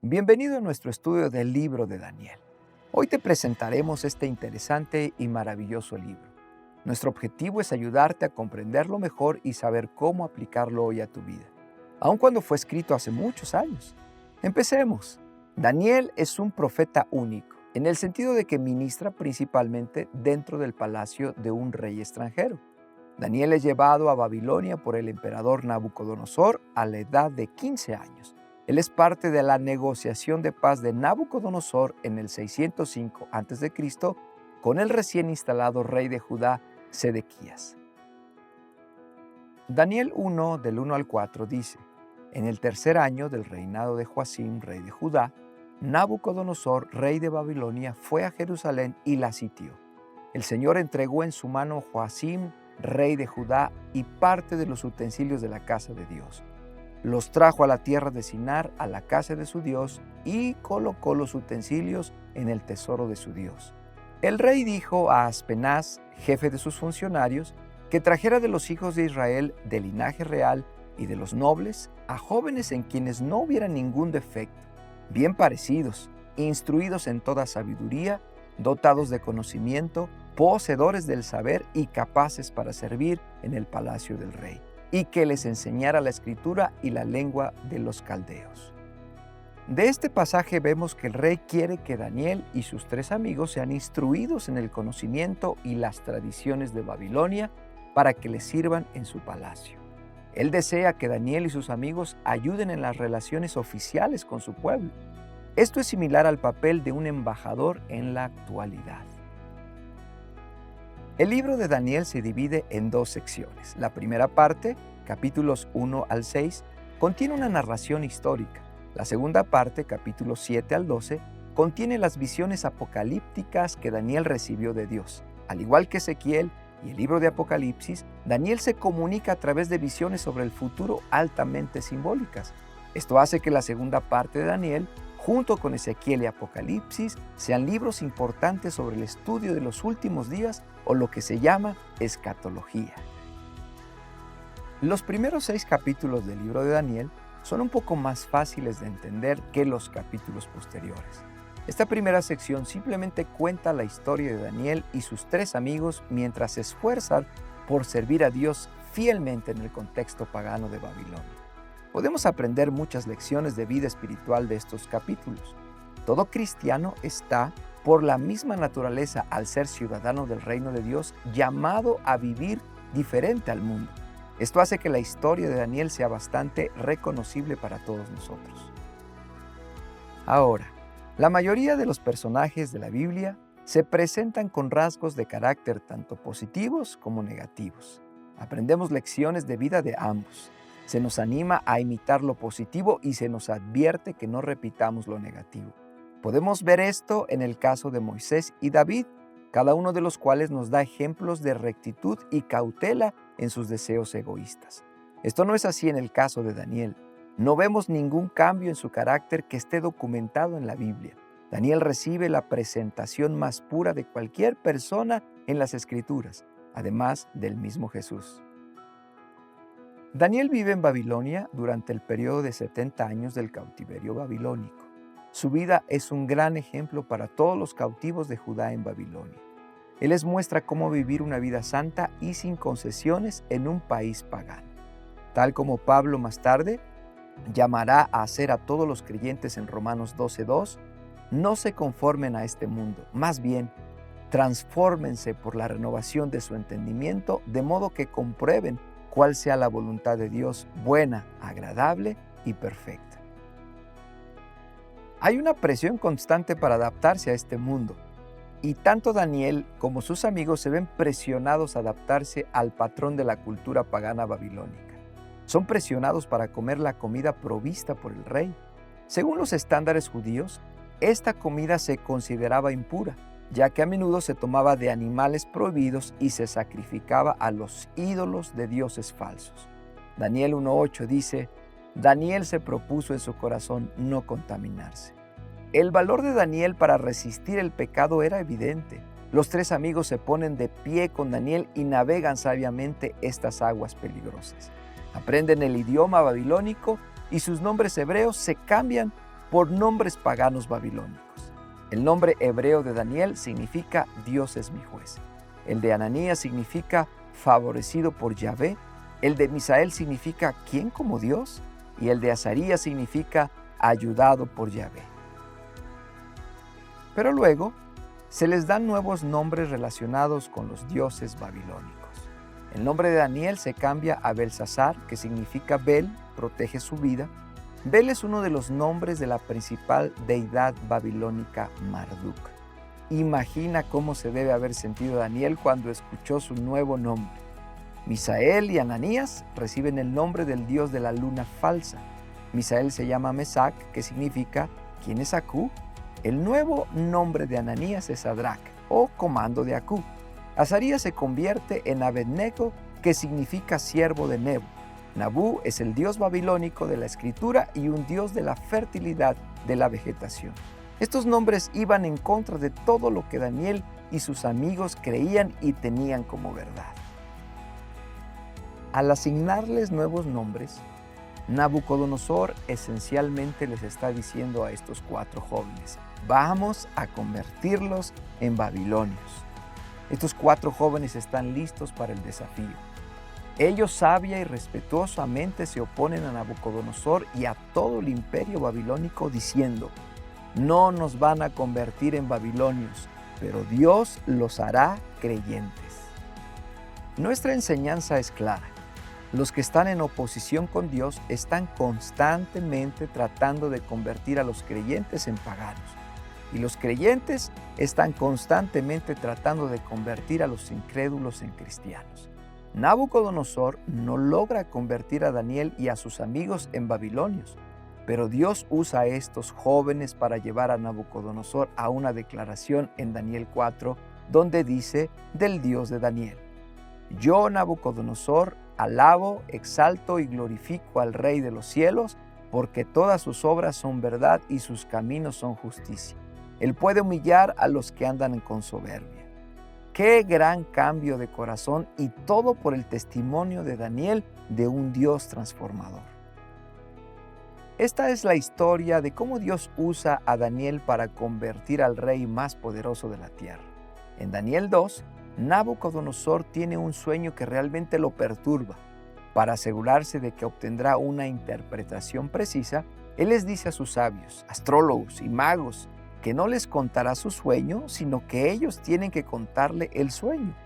Bienvenido a nuestro estudio del libro de Daniel. Hoy te presentaremos este interesante y maravilloso libro. Nuestro objetivo es ayudarte a comprenderlo mejor y saber cómo aplicarlo hoy a tu vida, aun cuando fue escrito hace muchos años. Empecemos. Daniel es un profeta único, en el sentido de que ministra principalmente dentro del palacio de un rey extranjero. Daniel es llevado a Babilonia por el emperador Nabucodonosor a la edad de 15 años. Él es parte de la negociación de paz de Nabucodonosor en el 605 a.C. con el recién instalado rey de Judá, Sedequías. Daniel 1, del 1 al 4 dice: En el tercer año del reinado de Joacim, rey de Judá, Nabucodonosor, rey de Babilonia, fue a Jerusalén y la sitió. El Señor entregó en su mano Joacim, rey de Judá, y parte de los utensilios de la casa de Dios. Los trajo a la tierra de Sinar, a la casa de su Dios, y colocó los utensilios en el tesoro de su Dios. El rey dijo a Aspenaz, jefe de sus funcionarios, que trajera de los hijos de Israel, del linaje real y de los nobles, a jóvenes en quienes no hubiera ningún defecto, bien parecidos, instruidos en toda sabiduría, dotados de conocimiento, poseedores del saber y capaces para servir en el palacio del rey, y que les enseñara la escritura y la lengua de los caldeos. De este pasaje vemos que el rey quiere que Daniel y sus tres amigos sean instruidos en el conocimiento y las tradiciones de Babilonia para que les sirvan en su palacio. Él desea que Daniel y sus amigos ayuden en las relaciones oficiales con su pueblo. Esto es similar al papel de un embajador en la actualidad. El libro de Daniel se divide en dos secciones. La primera parte, capítulos 1 al 6, contiene una narración histórica. La segunda parte, capítulos 7 al 12, contiene las visiones apocalípticas que Daniel recibió de Dios. Al igual que Ezequiel y el libro de Apocalipsis, Daniel se comunica a través de visiones sobre el futuro altamente simbólicas. Esto hace que la segunda parte de Daniel, junto con Ezequiel y Apocalipsis, sean libros importantes sobre el estudio de los últimos días o lo que se llama escatología. Los primeros 6 capítulos del libro de Daniel son un poco más fáciles de entender que los capítulos posteriores. Esta primera sección simplemente cuenta la historia de Daniel y sus 3 amigos mientras se esfuerzan por servir a Dios fielmente en el contexto pagano de Babilonia. Podemos aprender muchas lecciones de vida espiritual de estos capítulos. Todo cristiano está, por la misma naturaleza al ser ciudadano del reino de Dios, llamado a vivir diferente al mundo. Esto hace que la historia de Daniel sea bastante reconocible para todos nosotros. Ahora, la mayoría de los personajes de la Biblia se presentan con rasgos de carácter tanto positivos como negativos. Aprendemos lecciones de vida de ambos. Se nos anima a imitar lo positivo y se nos advierte que no repitamos lo negativo. Podemos ver esto en el caso de Moisés y David, cada uno de los cuales nos da ejemplos de rectitud y cautela en sus deseos egoístas. Esto no es así en el caso de Daniel. No vemos ningún cambio en su carácter que esté documentado en la Biblia. Daniel recibe la presentación más pura de cualquier persona en las Escrituras, además del mismo Jesús. Daniel vive en Babilonia durante el periodo de 70 años del cautiverio babilónico. Su vida es un gran ejemplo para todos los cautivos de Judá en Babilonia. Él les muestra cómo vivir una vida santa y sin concesiones en un país pagano. Tal como Pablo más tarde llamará a hacer a todos los creyentes en Romanos 12:2, no se conformen a este mundo, más bien, transfórmense por la renovación de su entendimiento, de modo que comprueben cuál sea la voluntad de Dios, buena, agradable y perfecta. Hay una presión constante para adaptarse a este mundo, y tanto Daniel como sus amigos se ven presionados a adaptarse al patrón de la cultura pagana babilónica. Son presionados para comer la comida provista por el rey. Según los estándares judíos, esta comida se consideraba impura, ya que a menudo se tomaba de animales prohibidos y se sacrificaba a los ídolos de dioses falsos. Daniel 1:8 dice: Daniel se propuso en su corazón no contaminarse. El valor de Daniel para resistir el pecado era evidente. Los 3 amigos se ponen de pie con Daniel y navegan sabiamente estas aguas peligrosas. Aprenden el idioma babilónico y sus nombres hebreos se cambian por nombres paganos babilónicos. El nombre hebreo de Daniel significa Dios es mi juez. El de Ananías significa favorecido por Yahvé. El de Misael significa ¿quién como Dios? Y el de Azarías significa ayudado por Yahvé. Pero luego se les dan nuevos nombres relacionados con los dioses babilónicos. El nombre de Daniel se cambia a Belsasar, que significa Bel, protege su vida. Bel es uno de los nombres de la principal deidad babilónica Marduk. Imagina cómo se debe haber sentido Daniel cuando escuchó su nuevo nombre. Misael y Ananías reciben el nombre del dios de la luna falsa. Misael se llama Mesac, que significa ¿quién es Acú? El nuevo nombre de Ananías es Sadrach, o comando de Acú. Azarías se convierte en Abednego, que significa siervo de Nebo. Nabú es el dios babilónico de la escritura y un dios de la fertilidad de la vegetación. Estos nombres iban en contra de todo lo que Daniel y sus amigos creían y tenían como verdad. Al asignarles nuevos nombres, Nabucodonosor esencialmente les está diciendo a estos 4 jóvenes: vamos a convertirlos en babilonios. Estos 4 jóvenes están listos para el desafío. Ellos sabia y respetuosamente se oponen a Nabucodonosor y a todo el imperio babilónico diciendo: no nos van a convertir en babilonios, pero Dios los hará creyentes. Nuestra enseñanza es clara. Los que están en oposición con Dios están constantemente tratando de convertir a los creyentes en paganos. Y los creyentes están constantemente tratando de convertir a los incrédulos en cristianos. Nabucodonosor no logra convertir a Daniel y a sus amigos en babilonios, pero Dios usa a estos jóvenes para llevar a Nabucodonosor a una declaración en Daniel 4, donde dice del Dios de Daniel: yo, Nabucodonosor, alabo, exalto y glorifico al Rey de los cielos, porque todas sus obras son verdad y sus caminos son justicia. Él puede humillar a los que andan con soberbia. ¡Qué gran cambio de corazón! Y todo por el testimonio de Daniel de un Dios transformador. Esta es la historia de cómo Dios usa a Daniel para convertir al rey más poderoso de la tierra. En Daniel 2, Nabucodonosor tiene un sueño que realmente lo perturba. Para asegurarse de que obtendrá una interpretación precisa, él les dice a sus sabios, astrólogos y magos que no les contará su sueño, sino que ellos tienen que contarle el sueño.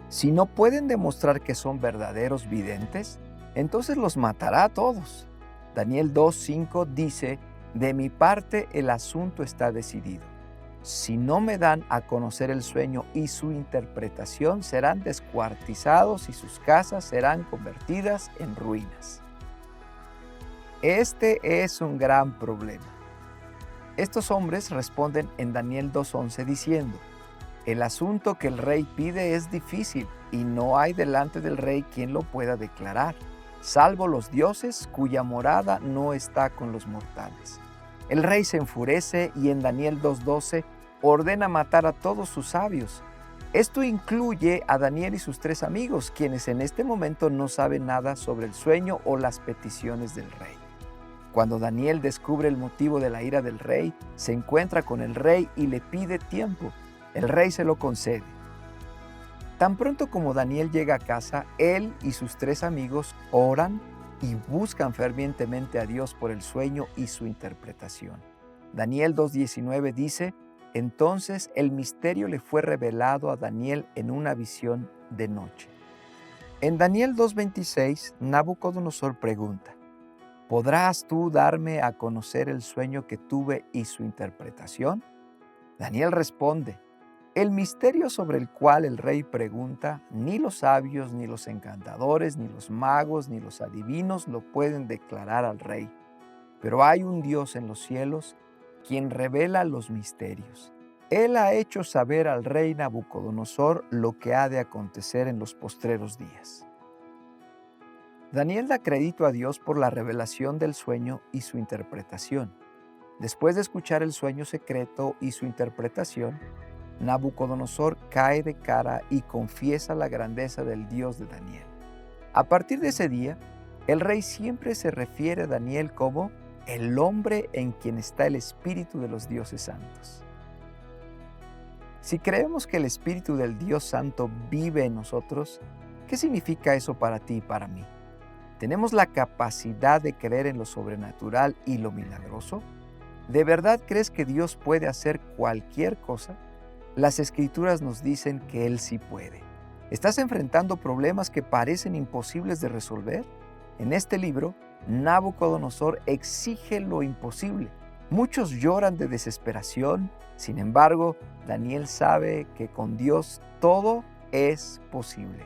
Si no pueden demostrar que son verdaderos videntes, entonces los matará a todos. Daniel 2:5 dice: de mi parte el asunto está decidido. Si no me dan a conocer el sueño y su interpretación, serán descuartizados y sus casas serán convertidas en ruinas. Este es un gran problema. Estos hombres responden en Daniel 2:11 diciendo: el asunto que el rey pide es difícil y no hay delante del rey quien lo pueda declarar, salvo los dioses cuya morada no está con los mortales. El rey se enfurece y en Daniel 2:12 ordena matar a todos sus sabios. Esto incluye a Daniel y sus 3 amigos, quienes en este momento no saben nada sobre el sueño o las peticiones del rey. Cuando Daniel descubre el motivo de la ira del rey, se encuentra con el rey y le pide tiempo. El rey se lo concede. Tan pronto como Daniel llega a casa, él y sus 3 amigos oran y buscan fervientemente a Dios por el sueño y su interpretación. Daniel 2:19 dice: entonces el misterio le fue revelado a Daniel en una visión de noche. En Daniel 2:26, Nabucodonosor pregunta: ¿podrás tú darme a conocer el sueño que tuve y su interpretación? Daniel responde: el misterio sobre el cual el rey pregunta, ni los sabios, ni los encantadores, ni los magos, ni los adivinos lo pueden declarar al rey. Pero hay un Dios en los cielos, quien revela los misterios. Él ha hecho saber al rey Nabucodonosor lo que ha de acontecer en los postreros días. Daniel da crédito a Dios por la revelación del sueño y su interpretación. Después de escuchar el sueño secreto y su interpretación, Nabucodonosor cae de cara y confiesa la grandeza del Dios de Daniel. A partir de ese día, el rey siempre se refiere a Daniel como el hombre en quien está el espíritu de los dioses santos. Si creemos que el espíritu del Dios Santo vive en nosotros, ¿qué significa eso para ti y para mí? ¿Tenemos la capacidad de creer en lo sobrenatural y lo milagroso? ¿De verdad crees que Dios puede hacer cualquier cosa? Las Escrituras nos dicen que Él sí puede. ¿Estás enfrentando problemas que parecen imposibles de resolver? En este libro, Nabucodonosor exige lo imposible. Muchos lloran de desesperación. Sin embargo, Daniel sabe que con Dios todo es posible.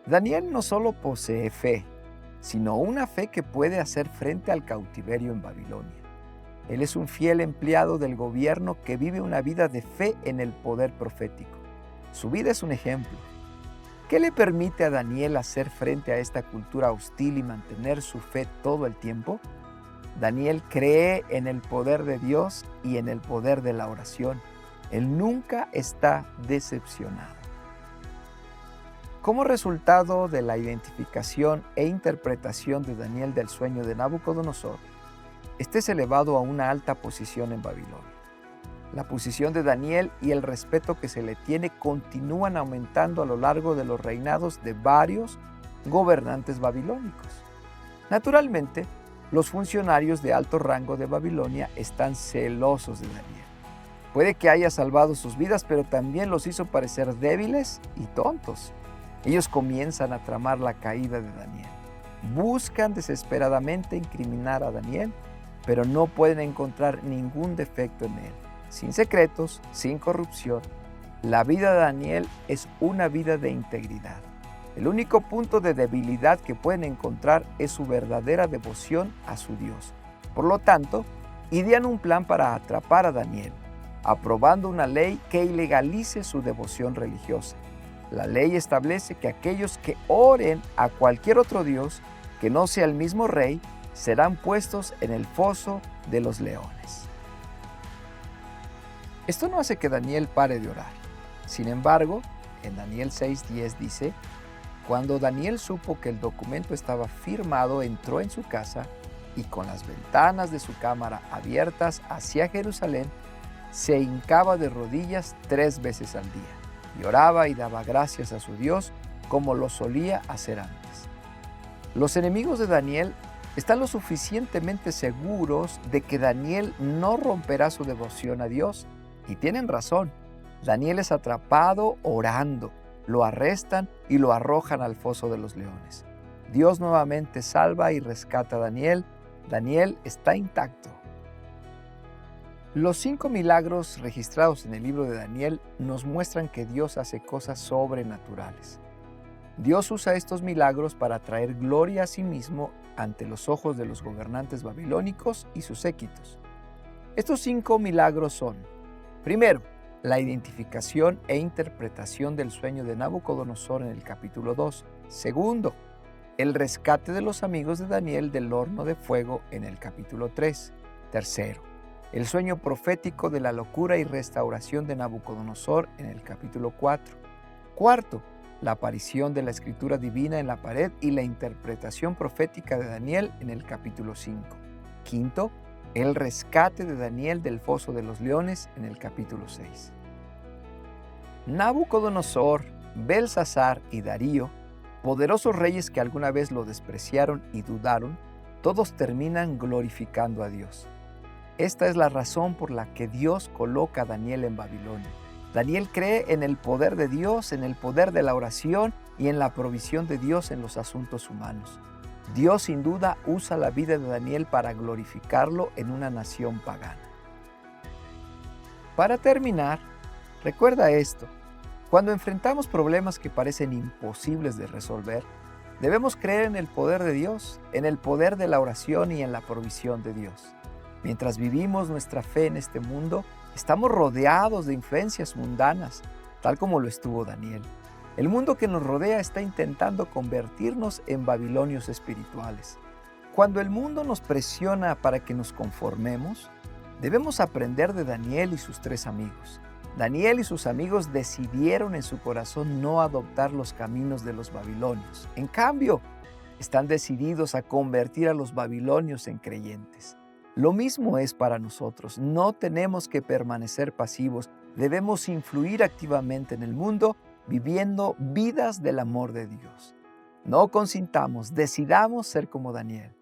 Daniel no solo posee fe, sino una fe que puede hacer frente al cautiverio en Babilonia. Él es un fiel empleado del gobierno que vive una vida de fe en el poder profético. Su vida es un ejemplo. ¿Qué le permite a Daniel hacer frente a esta cultura hostil y mantener su fe todo el tiempo? Daniel cree en el poder de Dios y en el poder de la oración. Él nunca está decepcionado. Como resultado de la identificación e interpretación de Daniel del sueño de Nabucodonosor, este es elevado a una alta posición en Babilonia. La posición de Daniel y el respeto que se le tiene continúan aumentando a lo largo de los reinados de varios gobernantes babilónicos. Naturalmente, los funcionarios de alto rango de Babilonia están celosos de Daniel. Puede que haya salvado sus vidas, pero también los hizo parecer débiles y tontos. Ellos comienzan a tramar la caída de Daniel. Buscan desesperadamente incriminar a Daniel, pero no pueden encontrar ningún defecto en él. Sin secretos, sin corrupción, la vida de Daniel es una vida de integridad. El único punto de debilidad que pueden encontrar es su verdadera devoción a su Dios. Por lo tanto, idean un plan para atrapar a Daniel, aprobando una ley que ilegalice su devoción religiosa. La ley establece que aquellos que oren a cualquier otro Dios que no sea el mismo rey serán puestos en el foso de los leones. Esto no hace que Daniel pare de orar. Sin embargo, en Daniel 6:10 dice: cuando Daniel supo que el documento estaba firmado, entró en su casa y con las ventanas de su cámara abiertas hacia Jerusalén, se hincaba de rodillas 3 veces al día y oraba y daba gracias a su Dios como lo solía hacer antes. Los enemigos de Daniel están lo suficientemente seguros de que Daniel no romperá su devoción a Dios, y tienen razón. Daniel es atrapado orando, lo arrestan y lo arrojan al foso de los leones. Dios nuevamente salva y rescata a Daniel. Daniel está intacto. Los 5 milagros registrados en el libro de Daniel nos muestran que Dios hace cosas sobrenaturales. Dios usa estos milagros para traer gloria a sí mismo ante los ojos de los gobernantes babilónicos y sus séquitos. Estos 5 milagros son: primero, la identificación e interpretación del sueño de Nabucodonosor en el capítulo 2. Segundo, el rescate de los amigos de Daniel del horno de fuego en el capítulo 3. Tercero, el sueño profético de la locura y restauración de Nabucodonosor en el capítulo 4. Cuarto, la aparición de la escritura divina en la pared y la interpretación profética de Daniel en el capítulo 5. Quinto, el rescate de Daniel del foso de los leones en el capítulo 6. Nabucodonosor, Belsasar y Darío, poderosos reyes que alguna vez lo despreciaron y dudaron, todos terminan glorificando a Dios. Esta es la razón por la que Dios coloca a Daniel en Babilonia. Daniel cree en el poder de Dios, en el poder de la oración y en la provisión de Dios en los asuntos humanos. Dios sin duda usa la vida de Daniel para glorificarlo en una nación pagana. Para terminar, recuerda esto: cuando enfrentamos problemas que parecen imposibles de resolver, debemos creer en el poder de Dios, en el poder de la oración y en la provisión de Dios. Mientras vivimos nuestra fe en este mundo, estamos rodeados de influencias mundanas, tal como lo estuvo Daniel. El mundo que nos rodea está intentando convertirnos en babilonios espirituales. Cuando el mundo nos presiona para que nos conformemos, debemos aprender de Daniel y sus 3 amigos. Daniel y sus amigos decidieron en su corazón no adoptar los caminos de los babilonios. En cambio, Están decididos a convertir a los babilonios en creyentes. Lo mismo es para nosotros. No tenemos que permanecer pasivos. Debemos influir activamente en el mundo, viviendo vidas del amor de Dios. No consintamos, decidamos ser como Daniel.